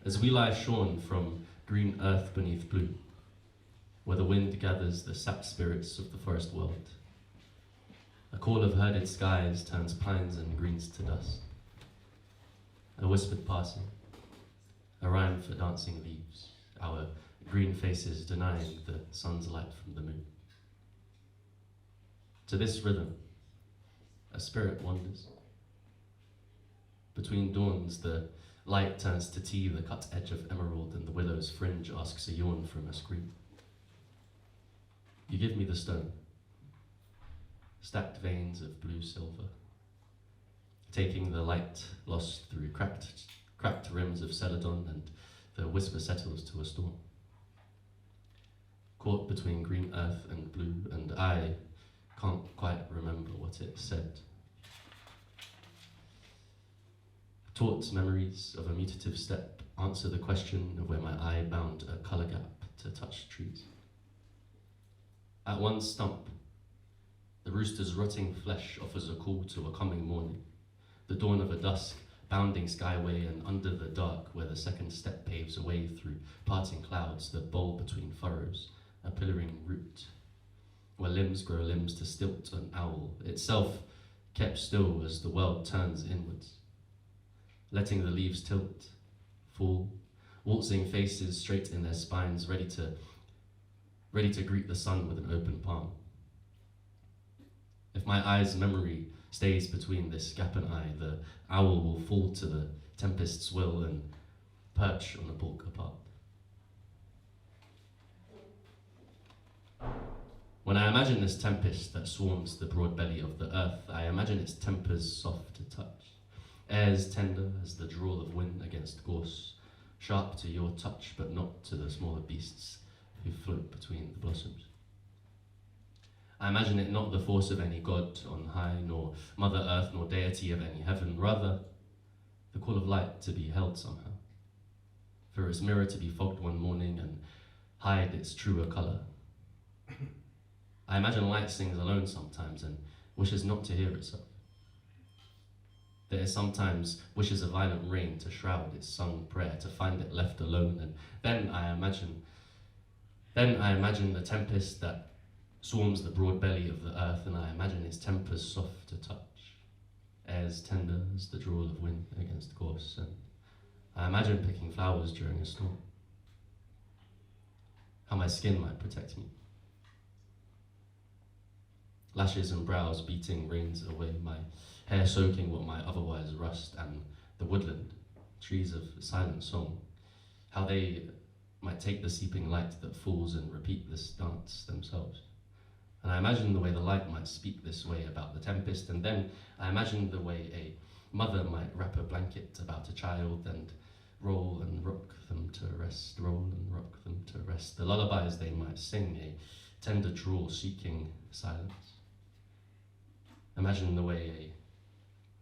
as we lie shorn from green earth beneath blue, where the wind gathers the sap spirits of the forest world. A call of herded skies turns pines and greens to dust. A whispered passing, a rhyme for dancing leaves, our green faces denying the sun's light from the moon. To this rhythm, a spirit wanders. Between dawns, the light turns to tea, the cut edge of emerald, and the willow's fringe asks a yawn from a scream. You give me the stone, stacked veins of blue silver, taking the light lost through cracked rims of celadon, and the whisper settles to a storm. Caught between green earth and blue, and I can't quite remember what it said. Taught memories of a mutative step answer the question of where my eye bound a colour gap to touch trees. At one stump, the rooster's rotting flesh offers a call to a coming morning, the dawn of a dusk, bounding skyway, and under the dark where the second step paves a way through parting clouds that bowl between furrows, a pillaring root, where limbs grow limbs to stilt an owl, itself kept still as the world turns inwards, letting the leaves tilt, fall, waltzing faces straight in their spines, ready to greet the sun with an open palm. If my eye's memory stays between this gap and I, the owl will fall to the tempest's will and perch on the bulk apart. When I imagine this tempest that swarms the broad belly of the earth, I imagine its tempers soft to touch, airs tender as the drawl of wind against gorse, sharp to your touch but not to the smaller beasts who float between the blossoms. I imagine it not the force of any god on high, nor Mother Earth, nor deity of any heaven, rather the call of light to be held somehow, for its mirror to be fogged one morning and hide its truer colour. I imagine light sings alone sometimes and wishes not to hear itself. That it sometimes wishes a violent rain to shroud its sung prayer, to find it left alone, and then I imagine the tempest that swarms the broad belly of the earth, and I imagine its tempers soft to touch, airs tender as the drawl of wind against gorse, and I imagine picking flowers during a storm. How my skin might protect me. Lashes and brows beating rains away, my hair soaking what might otherwise rust, and the woodland, trees of silent song, how they might take the seeping light that falls and repeat this dance themselves. And I imagine the way the light might speak this way about the tempest, and then I imagine the way a mother might wrap a blanket about a child and roll and rock them to rest, roll and rock them to rest. The lullabies they might sing, a tender drawl seeking silence. Imagine the way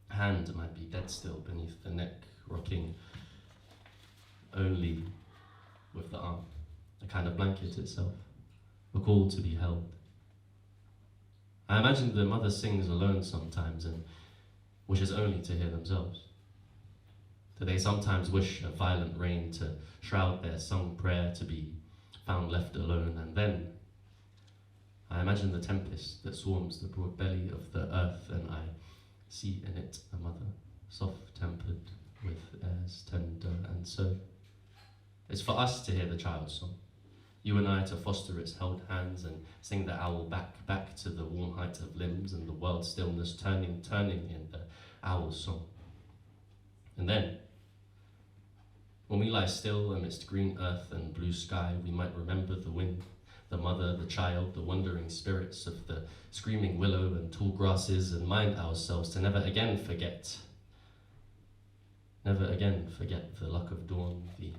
a hand might be dead still beneath the neck, rocking only with the arm, a kind of blanket itself, a call to be held. I imagine the mother sings alone sometimes and wishes only to hear themselves. Do they sometimes wish a violent rain to shroud their sung prayer to be found left alone? And then I imagine the tempest that swarms the broad belly of the earth, and I see in it a mother, soft-tempered with airs tender, and so it's for us to hear the child's song, you and I to foster its held hands and sing the owl back to the warm height of limbs and the world's stillness turning in the owl's song. And then, when we lie still amidst green earth and blue sky, we might remember the wind, the mother, the child, the wandering spirits of the screaming willow and tall grasses, and mind ourselves to never again forget the luck of dawn, the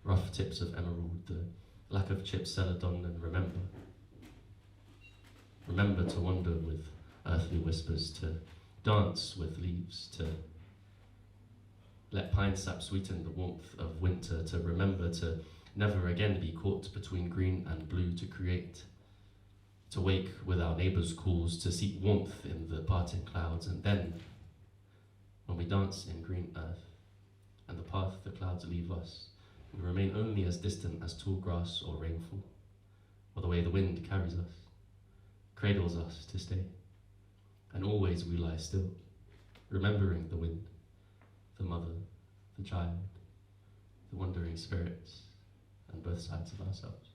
rough tips of emerald, the lack of chipped celadon, and remember to wander with earthly whispers, to dance with leaves, to let pine sap sweeten the warmth of winter, to remember to never again be caught between green and blue, to create, to wake with our neighbours' calls, to seek warmth in the parting clouds, and then, when we dance in green earth and the path that clouds leave us, we remain only as distant as tall grass or rainfall, or the way the wind carries us, cradles us to stay. And always we lie still, remembering the wind, the mother, the child, the wandering spirits, and both sides of ourselves.